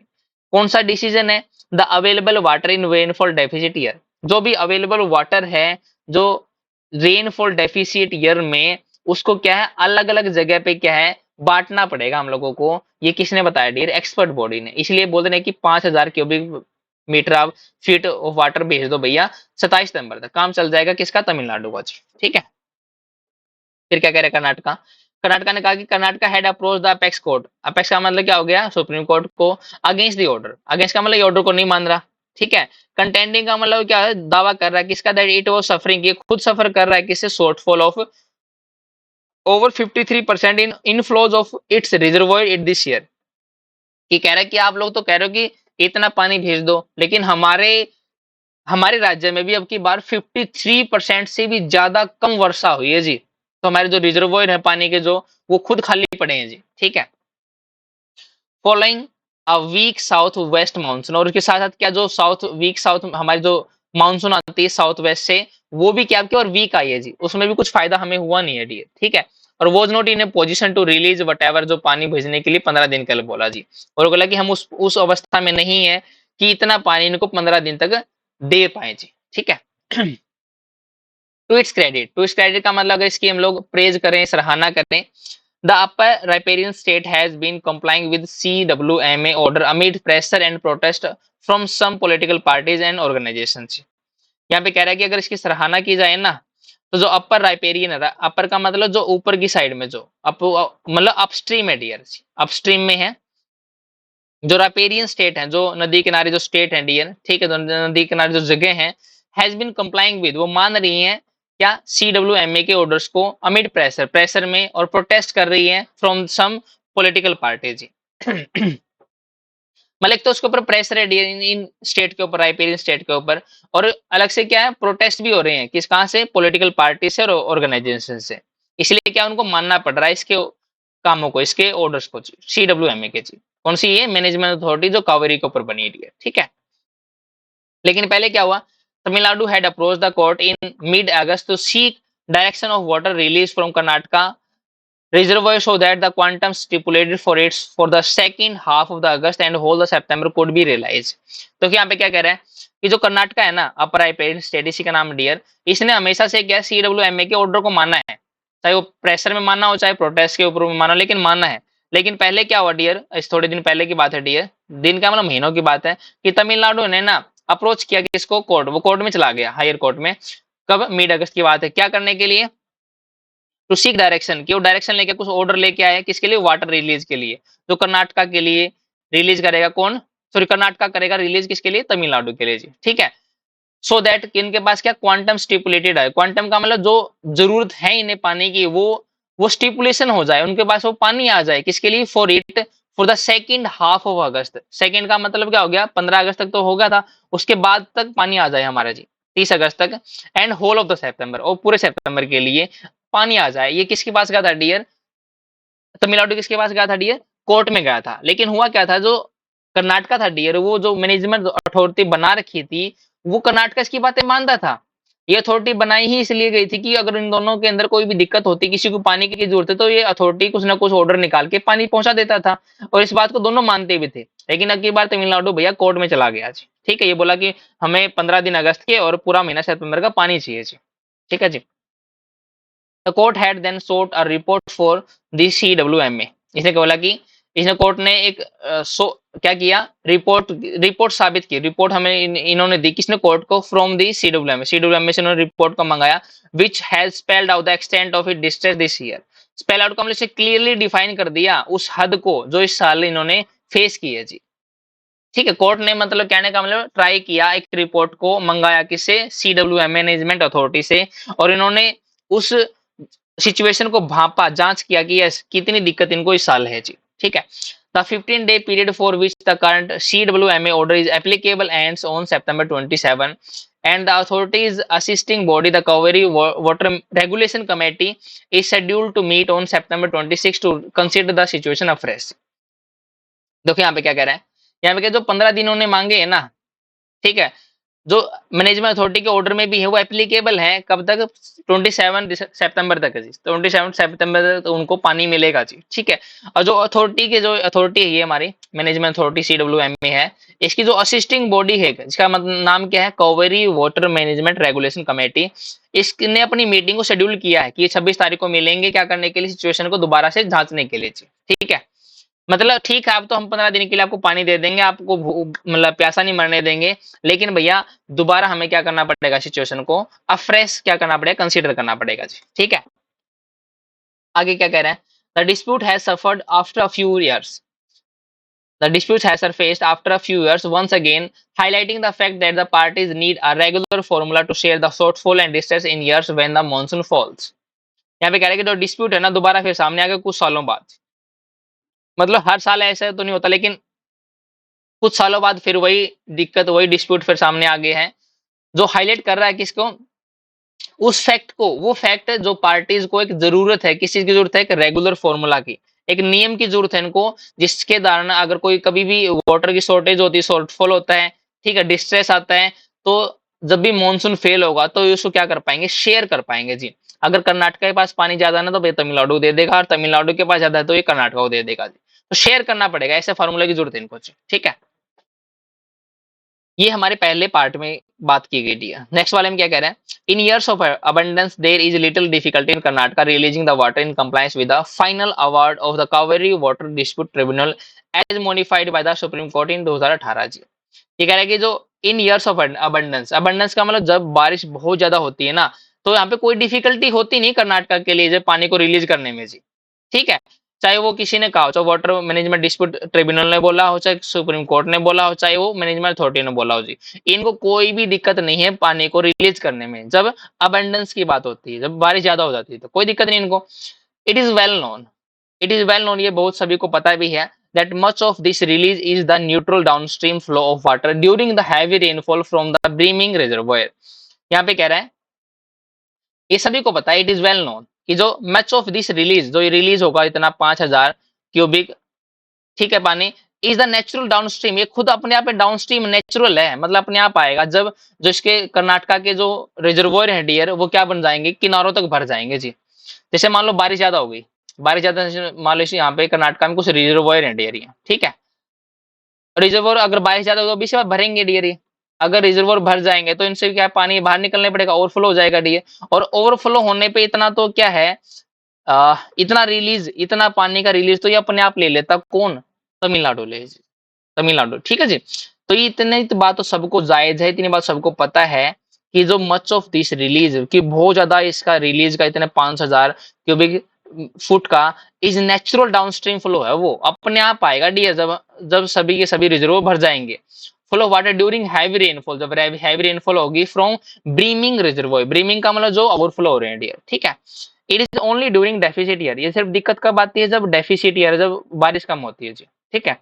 कौन सा डिसीजन है, the available water in rainfall deficit year, जो भी अवेलेबल वाटर है, जो रेनफॉल डेफिसिट ईयर में, उसको क्या है, अलग अलग जगह पे क्या है, बांटना पड़ेगा हम लोगों को। ये किसने बताया डियर, एक्सपर्ट बॉडी ने। इसलिए बोल रहे हैं कि 5,000 क्यूबिक मीटर आप फीट ऑफ वाटर भेज दो भैया, 27 सितंबर तक काम चल जाएगा किसका, तमिलनाडु का। ठीक है, फिर क्या कह रहे हैं कर्नाटका, कर्नाटका ने कहा कि Karnataka had approach the apex court, apex का मतलब क्या हो गया, सुप्रीम कोर्ट को, अगेंस्ट द ऑर्डर, अगेंस्ट का मतलब ये ऑर्डर को नहीं मान रहा। ठीक है, कंटेंडिंग का मतलब क्या है, दावा कर रहा है किसका, दैट इट वाज सफरिंग, ये खुद सफर कर रहा है किससे, shortfall of over 53% in inflows of its reservoir in this year. कि कह रहा है कि आप लोग तो कह रहे हो कि इतना पानी भेज दो, लेकिन हमारे हमारे राज्य में भी अब की बार 53% से भी ज्यादा कम वर्षा हुई है जी। तो हमारे जो रिजर्वोयर है पानी के, जो वो खुद खाली पड़े हैं जी। ठीक है, following a week south west monsoon, और उसके साथ साथ क्या, जो साउथ वीक साउथ हमारी जो मानसून आती है साउथ वेस्ट से, वो भी क्या आपकी और वीक आई है जी, उसमें भी कुछ फायदा हमें हुआ नहीं है डियर। ठीक है, और was not in a position to release whatever, जो पानी भेजने के लिए 15 दिन के लिए बोला जी, और बोला कि हम उस अवस्था में नहीं है कि इतना पानी इनको 15 दिन तक दे पाए जी। ठीक है, to its credit, to its credit का मतलब अगर इसकी हम लोग प्रेज करें, सराहना करें, the upper riparian state has been complying with CWMA order amid pressure and protest from some political parties and organisations. यहाँ पे कह रहा है कि अगर इसकी सराहना की जाए ना, तो जो अपर राइपेरियन है, अपर का मतलब जो ऊपर की साइड में, जो अप मतलब अपस्ट्रीम है डियर, अपस्ट्रीम में है, जो राइपेरियन स्टेट है, जो नदी किनारे जो स्टेट है डियर। ठीक है, तो नदी किनारे जो जगह है, हैज बीन कंप्लाइंग विद, वो मान रही हैं क्या, CWMA के ऑर्डर्स को अमिड प्रेशर, प्रेशर में, और प्रोटेस्ट कर रही है फ्रॉम सम पॉलिटिकल पार्टीज। मतलब एक तो उसके ऊपर प्रेशर है इन स्टेट के ऊपर, राइपेरियन स्टेट के ऊपर, और अलग से क्या है, प्रोटेस्ट भी हो रहे हैं किस, कहां से, पॉलिटिकल पार्टी से और ऑर्गेनाइजेशन से। इसलिए क्या उनको मानना पड़ रहा है इसके कामों को, इसके ऑर्डर्स को, CWMA के जी। कौन सी, ये मैनेजमेंट अथॉरिटी जो कावेरी के ऊपर बनी हुई है, ठीक है। लेकिन पहले क्या हुआ, Tamil Nadu had approach the court in mid August to seek direction of water release from Karnataka reservoir so that the quantum stipulated for the second half of the August and whole the September could be realized। तो यहाँ पे क्या कह रहा है कि जो कर्नाटका है ना, अपर राइपेरियन स्टेट, इसी का नाम डियर, इसने हमेशा से क्या, CWMA के ऑर्डर को माना है, चाहे वो प्रेशर में मानना हो चाहे प्रोटेस्ट के ऊपर माना हो, लेकिन मानना है। लेकिन पहले क्या हुआ डियर, इस थोड़े दिन पहले की बात है डियर, दिन का मतलब महीनों की बात है, कि तमिलनाडु ने ना अप्रोच किया किसको, कोर्ट, वो कोर्ट में चला गया, हायर कोर्ट में। कब, मिड अगस्त की बात है, क्या करने के लिए, टू सीक डायरेक्शन, कि वो डायरेक्शन लेके कुछ ऑर्डर लेके आए, किसके लिए, वाटर रिलीज के लिए, जो कर्नाटका के लिए रिलीज करेगा कौन, सॉरी कर्नाटका करेगा रिलीज, किसके लिए, तमिलनाडु के लिए जी, ठीक है। सो दैट इनके पास क्या, क्वांटम स्टिपुलेटेड है, क्वांटम का मतलब जो जरूरत है इन्हें पानी की, वो स्टिपुलेशन हो जाए, उनके पास वो पानी आ जाए, किसके लिए, for the second half of August. Second का मतलब क्या हो गया, 15 अगस्त तक तो हो गया था, उसके बाद तक पानी आ जाए हमारा जी, 30 अगस्त तक, and whole of the September, और पूरे सितंबर के लिए पानी आ जाए। ये किसके पास गया था डियर, तमिलनाडु किसके पास गया था डियर, कोर्ट में गया था। लेकिन हुआ क्या था, जो कर्नाटका था डियर, वो जो मैनेजमेंट अथॉरिटी बना रखी थी, वो कर्नाटका इसकी बातें मानता था। ये अथॉरिटी बनाई ही इसलिए गई थी कि अगर इन दोनों के अंदर कोई भी दिक्कत होती, किसी को पानी की जरूरत है, तो ये अथॉरिटी कुछ ना कुछ ऑर्डर निकाल के पानी पहुंचा देता था, और इस बात को दोनों मानते भी थे। लेकिन अब की बार तमिलनाडु भैया कोर्ट में चला गया जी, ठीक है। ये बोला कि हमें 15 दिन अगस्त के और पूरा महीना सितंबर का पानी चाहिए जी, ठीक है जी। The court had then sought a report for the CWMA। इसने क्या बोला कि इसने कोर्ट ने एक क्या किया, रिपोर्ट साबित की, रिपोर्ट हमें इन्होंने दी, किसने, कोर्ट को, फ्रॉम दी CWMA, CWMA से इन्होंने रिपोर्ट को मंगाया, which has spelled out the extent of it distress this year. Spell out का मतलब क्लियरली डिफाइन कर दिया उस हद को जो इस साल इन्होंने फेस की है जी, ठीक है। कोर्ट ने मतलब कहने का मतलब ट्राई किया, एक रिपोर्ट को मंगाया, किससे, CWMA मैनेजमेंट अथॉरिटी से, और इन्होंने उस सिचुएशन को भापा, जांच किया कि यस कितनी दिक्कत इनको इस साल है जी, ठीक है। The 15-day period for which the current CWMA order is applicable ends on September 27, and the authorities assisting body, the Cauvery Water Regulation Committee, is scheduled to meet on September 26 to consider the situation afresh। देखो यहाँ पे क्या कह रहा है, यहाँ पे क्या, जो 15 दिन उन्होंने मांगे है ना, ठीक है, जो मैनेजमेंट अथॉरिटी के ऑर्डर में भी है, वो एप्लीकेबल है कब तक, 27 सितंबर तक है जी, 27 सितंबर तक तो उनको पानी मिलेगा जी, ठीक है। और जो अथॉरिटी के, जो अथॉरिटी है ये हमारी मैनेजमेंट अथॉरिटी CWMA है, इसकी जो असिस्टिंग बॉडी है, इसका मतलब नाम क्या है, Kaveri water management regulation committee, इसने अपनी मीटिंग को शेड्यूल किया है कि 26 तारीख को मिलेंगे, क्या करने के लिए, सिचुएशन को दोबारा से जांचने के लिए जी, ठीक है। मतलब ठीक है, अब तो हम 15 दिन के लिए आपको पानी दे देंगे, आपको मतलब प्यासा नहीं मरने देंगे, लेकिन भैया दोबारा हमें क्या करना पड़ेगा, सिचुएशन को अफ्रेश क्या करना पड़ेगा, कंसीडर करना पड़ेगा जी, ठीक है। आगे क्या कह रहे हैं, the dispute has suffered after a few years, the dispute has surfaced after a few years once again, highlighting the fact that the parties need a regular formula to share the shortfall and distress in years when the monsoon falls। यहाँ पे कह रहे हैं कि जो dispute है ना, दोबारा फिर सामने आ गया कुछ सालों बाद, मतलब हर साल ऐसा तो नहीं होता, लेकिन कुछ सालों बाद फिर वही दिक्कत, वही डिस्प्यूट फिर सामने आ गए हैं, जो हाईलाइट कर रहा है किसको, उस फैक्ट को, वो फैक्ट है जो पार्टीज को एक जरूरत है, किस चीज की जरूरत है, एक रेगुलर फॉर्मूला की, एक नियम की जरूरत है इनको, जिसके द्वारा अगर कोई कभी भी वाटर की शॉर्टेज होती है, शॉर्टफॉल होता है, ठीक है, डिस्ट्रेस आता है, तो जब भी मानसून फेल होगा तो इसको क्या कर पाएंगे, शेयर कर पाएंगे जी। अगर कर्नाटक के पास पानी ज्यादा है ना, तो भाई तमिलनाडु दे देगा, और तमिलनाडु के पास ज्यादा है तो ये कर्नाटक को दे देगा जी, तो शेयर करना पड़ेगा, ऐसे फार्मूला की जरूरत है इनको, ठीक है। ये हमारे पहले पार्ट में बात की गई थी। नेक्स्ट वाले में क्या कह रहे हैं, in years of abundance there is little difficulty in Karnataka releasing the water in compliance with the final award of the Kaveri water dispute tribunal as modified by the Supreme Court in 2018 जी। ये कह रहा है कि जो in years of abundance, abundance का मतलब जब बारिश बहुत ज्यादा होती है ना, तो यहाँ पे कोई डिफिकल्टी होती नहीं कर्नाटका के लिए जब पानी को रिलीज करने में जी, ठीक है। चाहे वो किसी ने कहा हो, चाहे वाटर मैनेजमेंट डिस्प्यूट ट्रिब्यूनल ने बोला हो, चाहे सुप्रीम कोर्ट ने बोला हो, चाहे वो मैनेजमेंट अथॉरिटी ने बोला हो जी, इनको कोई भी दिक्कत नहीं है पानी को रिलीज करने में जब अबंडेंस की बात होती है, जब बारिश ज्यादा हो जाती है तो कोई दिक्कत नहीं इनको। It is well known, it is well known, ये बहुत सभी को पता भी है that much of this release is the neutral downstream flow of water during the heavy rainfall from the brimming reservoir। यहाँ पे कह रहा है ये सभी को पता है, इट इज वेल नोन कि जो मच ऑफ दिस रिलीज, जो रिलीज होगा इतना 5000 क्यूबिक, ठीक है, पानी, इज द नेचुरल डाउनस्ट्रीम, ये खुद अपने आप में डाउनस्ट्रीम नेचुरल है, मतलब अपने आप आएगा जब जो इसके कर्नाटका के जो रिजर्वोयर है डियर वो क्या बन जाएंगे, किनारों तक भर जाएंगे जी। जैसे मान लो बारिश ज्यादा हो गई, बारिश ज्यादा, मान लो यहाँ पे कर्नाटका में कुछ रिजर्वोयर है डियर, ठीक है, रिजर्वोयर अगर बारिश ज्यादा होगा बीच में भरेंगे डियर ये, अगर रिजर्वोयर भर जाएंगे तो इनसे क्या पानी बाहर निकलने पड़ेगा, ओवरफ्लो हो जाएगा डियर, और ओवरफ्लो होने पे इतना तो क्या है, इतना रिलीज, इतना पानी का रिलीज तो ये अपने आप ले लेता कौन, तमिलनाडु ले, तमिलनाडु, ठीक है जी। तो ये इतनी तो बात तो सबको जायज है, इतनी बात सबको पता है कि जो मच ऑफ दिस रिलीज कि बहुत ज्यादा इसका रिलीज का इतने 5000 क्यूबिक फुट का इज नेचुरल डाउनस्ट्रीम फ्लो है, वो अपने आप आएगा डियर जब जब सभी के सभी रिजर्व भर जाएंगे। Flow water during heavy rainfall, जब हैवी रेनफॉल होगी फ्रॉम ब्रीमिंग रिजर्वॉयर, ब्रीमिंग का मतलब जो ओवरफ्लो हो रहे हैं डियर, ठीक है। It is only during deficit year, ये सिर्फ दिक्कत कब आती है, जब डेफिसिट ईयर, जब बारिश कम होती है जी, ठीक है।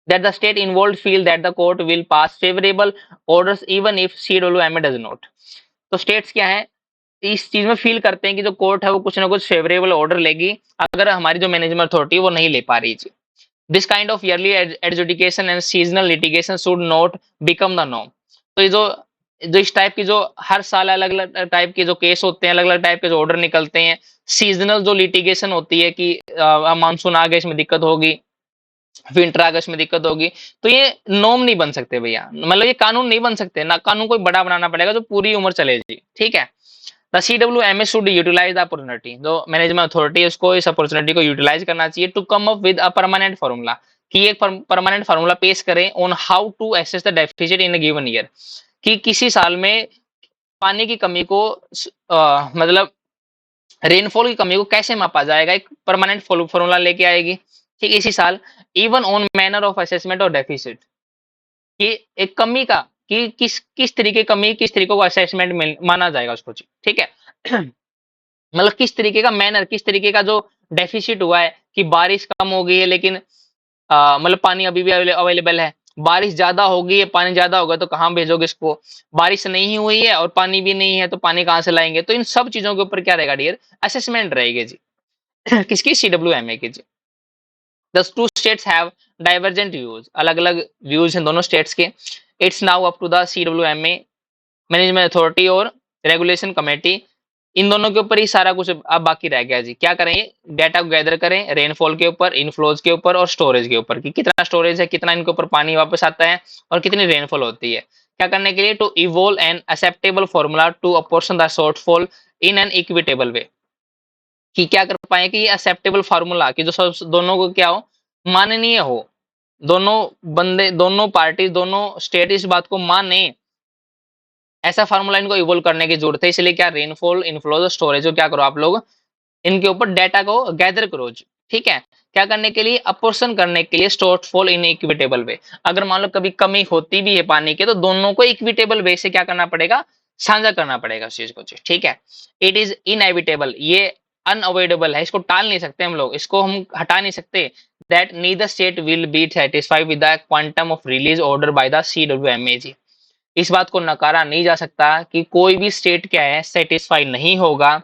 that the state involved feel that the court will pass favorable orders even if CWMA does not। तो स्टेट्स क्या है, इस चीज में फील करते हैं कि जो कोर्ट है वो कुछ ना कुछ फेवरेबल ऑर्डर लेगी अगर हमारी जो मैनेजमेंट अथॉरिटी वो नहीं ले पा रही थी। This kind of yearly adjudication and seasonal litigation should not become the norm. तो ये जो जो इस टाइप की जो हर साल अलग अलग टाइप के जो केस होते हैं, अलग अलग टाइप के जो ऑर्डर निकलते हैं, सीजनल जो लिटिगेशन होती है कि मानसून आ गया इसमें दिक्कत होगी, विंटर अगस्त में दिक्कत होगी, तो ये नॉर्म नहीं बन सकते भैया, मतलब ये कानून नहीं बन सकते ना, कानून कोई बड़ा बनाना पड़ेगा जो पूरी उम्र चले जी, ठीक है। The CWMA should utilise the opportunity, जो मैनेजमेंट अथॉरिटी है उसको इस अपॉर्चुनिटी को यूटिलाइज करना चाहिए to come up with a permanent formula, कि एक परमानेंट फार्मूला पेश करें on how to assess the deficit in a given year, कि किसी साल में पानी की कमी को मतलब रेनफॉल की कमी को कैसे मापा जाएगा, एक परमानेंट फॉर्मूला लेके आएगी, ठीक, इसी साल। Even on manner of assessment और डेफिसिट, कि एक कमी का कि किस किस तरीके कमी किस तरीके को असेसमेंट में माना जाएगा उसको, ठीक है। मतलब किस तरीके का मैनर, किस तरीके का जो डेफिसिट हुआ है कि बारिश कम हो गई है लेकिन मतलब पानी अभी भी अवेलेबल है, बारिश ज्यादा हो गई है, पानी ज्यादा होगा तो कहाँ भेजोगे इसको, बारिश नहीं हुई है और पानी भी नहीं है तो पानी कहाँ से लाएंगे, तो इन सब चीजों के ऊपर क्या रहेगा डियर, असेसमेंट रहेगी जी। किसकी, CWMA की जी। The two states have divergent views, अलग अलग व्यूज हैं दोनों स्टेट्स के। It's now up to the CWMA management authority और रेगुलेशन कमेटी, इन दोनों के ऊपर ही सारा कुछ अब बाकी रह गया जी। क्या करें, डेटा गैदर करें रेनफॉल के ऊपर, इनफ्लोज के ऊपर और स्टोरेज के ऊपर, कि कितना स्टोरेज है, कितना इनके ऊपर पानी वापस आता है और कितनी रेनफॉल होती है। क्या करने के लिए, to evolve an acceptable formula to apportion the shortfall in an equitable way, कि क्या कर पाए कि ये एक्सेप्टेबल फार्मूला कि जो सब दोनों को क्या हो, माननीय हो, दोनों बंदे, दोनों पार्टी, दोनों स्टेट इस बात को माने, ऐसा फार्मूला इनको इवोल्व करने की जरूरत है। इसलिए क्या, रेनफॉल, इनफ्लो, स्टोरेज को क्या करो आप लोग, इनके ऊपर डेटा को गैदर करो, ठीक है। क्या करने के लिए, अपोर्शन करने के लिए शॉर्टफॉल इन इक्विटेबल वे, अगर मान लो कभी कमी होती भी है पानी की तो दोनों को इक्विटेबल वे से क्या करना पड़ेगा, साझा करना पड़ेगा उस चीज को, ठीक है। इट इज इनएविटेबल, ये अनअवॉइडेबल है, इसको टाल नहीं सकते हम लोग, इसको हम हटा नहीं सकते। That neither state will be satisfied with the quantum of release order by the CWMA जी। इस बात को नकारा नहीं जा सकता कि कोई भी स्टेट क्या है, सेटिस्फाई नहीं होगा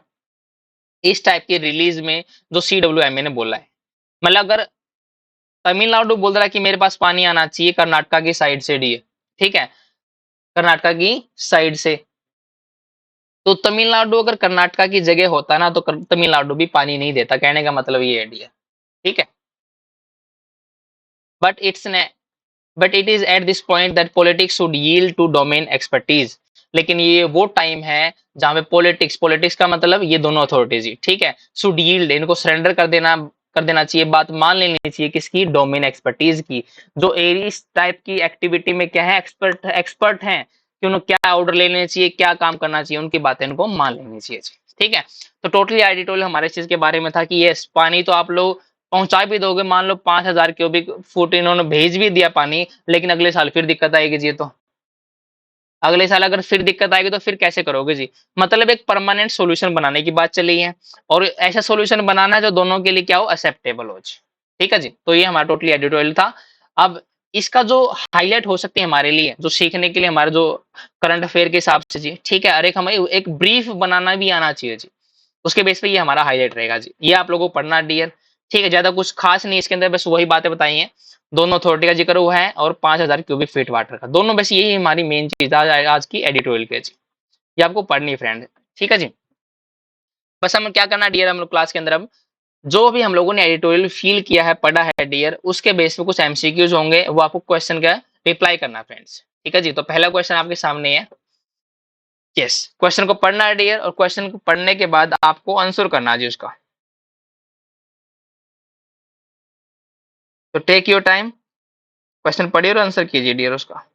इस टाइप की रिलीज में जो CWMA ने बोला है। मतलब अगर तमिलनाडु बोल रहा है कि मेरे पास पानी आना चाहिए कर्नाटका की साइड से डी, ठीक है, कर्नाटका की साइड से, तो तमिलनाडु अगर कर्नाटका की जगह होता ना तो तमिलनाडु भी पानी नहीं देता, कहने का मतलब ये है डी, ठीक है। But it's but it is at this point that politics should yield to domain expertise, लेकिन ये वो टाइम है जहां पे पॉलिटिक्स, पॉलिटिक्स का मतलब ये दोनों अथॉरिटीज ही, ठीक है, शुड यील्ड, इनको सरेंडर कर देना चाहिए, बात मान लेनी चाहिए किसकी, डोमेन एक्सपर्टीज की, जो इस टाइप की एक्टिविटी में क्या है, एक्सपर्ट हैं कि उन्हें क्या ऑर्डर लेने चाहिए, क्या काम करना चाहिए, उनकी बातें इनको मान लेनी चाहिए, ठीक है। तो टोटली एडिटोरियल हमारे इस चीज के बारे में था कि यस पानी तो आप लोग पहुंचा भी दोगे, मान लो 5000 क्यूबिक फुट इन्होंने भेज भी दिया पानी, लेकिन अगले साल फिर दिक्कत आएगी जी। तो अगले साल अगर फिर दिक्कत आएगी तो फिर कैसे करोगे जी? मतलब एक परमानेंट सॉल्यूशन बनाने की बात चली है, और ऐसा सॉल्यूशन बनाना है जो दोनों के लिए क्या हो, एक्सेप्टेबल हो जी। ठीक है जी, तो ये हमारा टोटली एडिटोरियल था। अब इसका जो हाईलाइट हो सकती है हमारे लिए, जो सीखने के लिए हमारे जो करंट अफेयर के हिसाब से जी, ठीक है, और एक हमें एक ब्रीफ बनाना भी आना चाहिए जी। उसके बेस पे ये हमारा हाईलाइट रहेगा जी। ये आप लोगों को पढ़ना डियर। ठीक है, ज्यादा कुछ खास नहीं इसके अंदर, बस वही बातें बताई हैं। दोनों अथॉरिटी का जिक्र हुआ है और 5000 क्यूबिक फीट वाटर का, दोनों बस यही हमारी मेन चीज आज की एडिटोरियल के जी। ये आपको पढ़नी है फ्रेंड। ठीक है जी, बस हम क्या करना डियर, हम लोग क्लास के अंदर अब जो भी हम लोगों ने एडिटोरियल फील किया है, पढ़ा है डियर, उसके बेस पे कुछ एमसीक्यूज होंगे, वो आपको क्वेश्चन का रिप्लाई करना फ्रेंड्स। ठीक है जी, तो पहला क्वेश्चन आपके सामने है। यस, क्वेश्चन को पढ़ना है डियर, और क्वेश्चन को पढ़ने के बाद आपको आंसर करना है जी उसका। तो टेक योर टाइम, क्वेश्चन पढ़िए और आंसर कीजिए डियर उसका।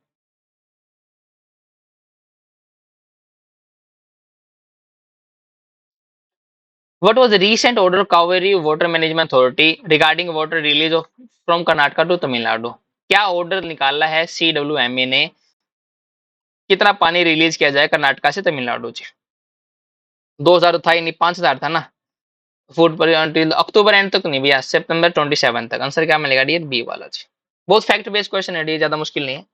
What was the recent order of Kaveri Water Management Authority regarding water release of from Karnataka to Tamil Nadu? क्या ऑर्डर निकाला है CWMA ने, कितना पानी रिलीज किया जाए कर्नाटका से तमिलनाडु जी? 2000 था ही नहीं, 5000 था ना। फूड पर until अक्टूबर एंड तक नहीं भैया, सितंबर 27 तक। आंसर क्या मिलेगा डियर? बी वाला जी। बहुत फैक्ट बेस्ड क्वेश्चन है डियर, ज्यादा मुश्किल नहीं है।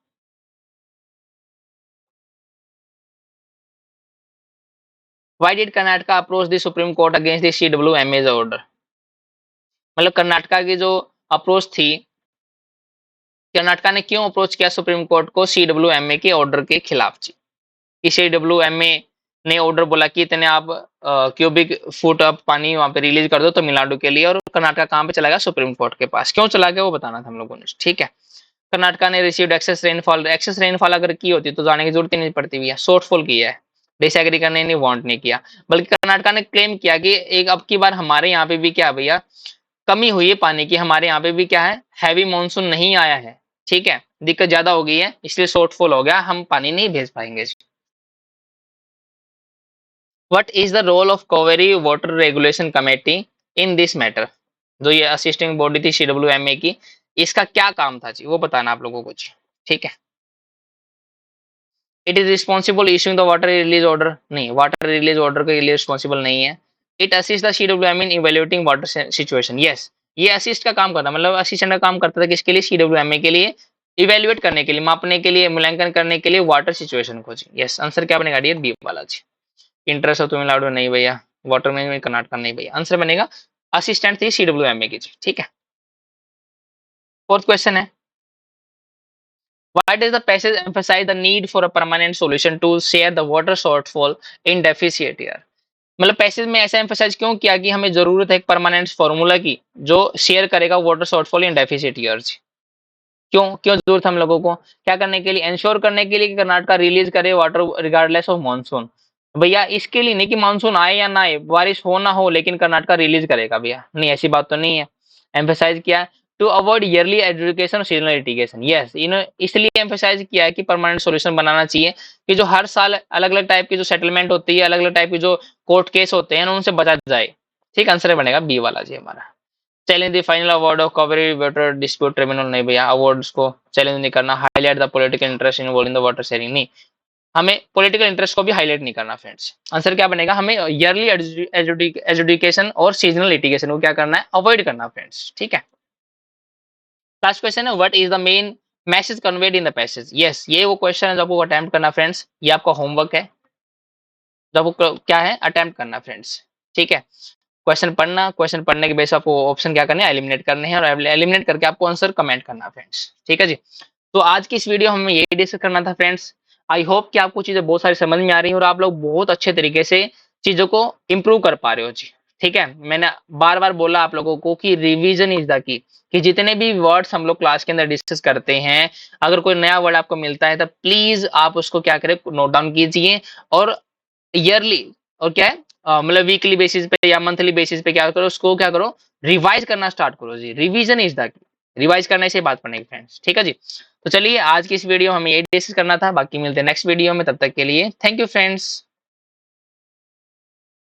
Why did Karnataka approach the Supreme Court against the CWMA's order? मतलब कर्नाटका की जो अप्रोच थी, कर्नाटका ने क्यों अप्रोच किया सुप्रीम कोर्ट को CWMA के ऑर्डर के खिलाफ जी? कि CWMA ने ऑर्डर बोला कि इतने आप क्यूबिक फुट ऑफ पानी वहां पे रिलीज कर दो तमिलनाडु के लिए, और कर्नाटका कहां पे चला गया? सुप्रीम कोर्ट के पास। क्यों चला गया वो बताना था हम लोगों ने। ठीक है, कर्नाटका ने received excess rainfall. Excess rainfall अगर की होती तो जाने की जरूरत ही नहीं पड़ती भैया, शॉर्टफॉल किया है, डिसएग्री करने नहीं, वांट नहीं किया। बल्कि कर्नाटका ने क्लेम किया कि एक अब की बार हमारे यहाँ पे भी क्या भैया कमी हुई है पानी की, हमारे यहाँ पे भी क्या है, हैवी मानसून नहीं आया है। ठीक है, दिक्कत ज्यादा हो गई है, इसलिए शॉर्टफॉल हो गया, हम पानी नहीं भेज पाएंगे। What is the role of Cauvery water regulation committee in this matter? जो ये असिस्टिंग बॉडी थी CWMA की, इसका क्या काम था जी, वो बताना आप लोगों को जी। ठीक है, it is responsible issuing the water release order, नहीं, वाटर रिलीज ऑर्डर के लिए रिस्पॉन्सिबल नहीं है। It assist the CWMA in evaluating water situation. Yes, ये असिस्ट का काम करता, मतलब असिस्टेंट का काम करता था किसके लिए? CWMA के लिए, इवेल्युएट करने के लिए, मापने के लिए, मूल्यांकन करने के लिए वाटर सिचुएशन को जी। यस, आंसर क्या बनेगा डियर? बी वाला जी। इंटरेस्ट ऑफ तमिलनाडु नहीं भैया, वाटर मैनेजमेंट कर्नाटका नहीं भैया, आंसर बनेगा असिस्टेंट थी CWMA की जी। ठीक है, फोर्थ क्वेश्चन है, why does the passage emphasize the need for a permanent solution to share the water shortfall in deficit year? मतलब पैसेज में ऐसा एम्फेसाइज क्यों किया कि हमें जरूरत है एक परमानेंट फॉर्मूला की जो शेयर करेगा वाटर शॉर्टफॉल इन डेफिसिट ईयर्स? क्यों क्यों जरूरत है हम लोगों को? क्या करने के लिए? इंश्योर करने के लिए कि कर्नाटका रिलीज करे वाटर रिगार्डलेस ऑफ मानसून। भैया इसके लिए नहीं कि मानसून आए या ना आए, बारिश हो ना हो, लेकिन कर्नाटका रिलीज करेगा भैया, नहीं ऐसी बात तो नहीं है। एम्फेसाइज किया to avoid yearly education seasonal litigation. Yes, इन्होंने इसलिए एम्फेसाइज किया है कि परमानेंट सॉल्यूशन बनाना चाहिए कि जो हर साल अलग अलग टाइप की जो सेटलमेंट होती है, अलग अलग टाइप की जो कोर्ट केस होते हैं, उनसे बचा जाए। ठीक, आंसर बनेगा बी वाला जी हमारा। Challenge the final award of Cauvery water dispute tribunal, नहीं भैया, अवार्ड्स को चैलेंज नहीं करना। Highlight the political interest involve in the water sharing, नहीं, हमें पॉलिटिकल इंटरेस्ट को भी हाईलाइट नहीं करना फ्रेंड्स। आंसर क्या बनेगा? हमें ईयरली एजुकेशन और सीजनल लिटिगेशन को क्या करना है? अवॉइड करना फ्रेंड्स। ठीक है, लास्ट क्वेश्चन है, what is the main message conveyed in the passage? Yes, ये वो क्वेश्चन है जो आपको अटेम्प्ट करना फ्रेंड्स, ये आपका होमवर्क है, जब वो क्या है अटेम्प्ट करना फ्रेंड्स। ठीक है, क्वेश्चन पढ़ना, क्वेश्चन पढ़ने के बेस आपको ऑप्शन क्या करने हैं? एलिमिनेट करने हैं, और एलिमिनेट करके आपको आंसर कमेंट करना फ्रेंड्स। ठीक है जी, तो आज की इस वीडियो में यही डिस्कस करना था फ्रेंड्स। आई होप कि आपको चीजें बहुत सारी समझ में आ रही हैं और आप लोग बहुत अच्छे तरीके से चीजों को इम्प्रूव कर पा रहे हो जी। ठीक है, मैंने बार बार बोला आप लोगों को कि रिवीजन इज द की, कि जितने भी वर्ड्स हम लोग क्लास के अंदर डिस्कस करते हैं, अगर कोई नया वर्ड आपको मिलता है तो प्लीज आप उसको क्या करें? नोट डाउन कीजिए, और ईयरली और क्या है मतलब वीकली बेसिस पे या मंथली बेसिस पे क्या करो, उसको क्या करो? रिवाइज करना स्टार्ट करो जी। Revision is the key, revise करने से बात पड़ेगी फ्रेंड्स। ठीक है जी, तो चलिए आज की इस वीडियो हमें यही डिस्कस करना था, बाकी मिलते हैं नेक्स्ट वीडियो में, तब तक के लिए थैंक यू फ्रेंड्स।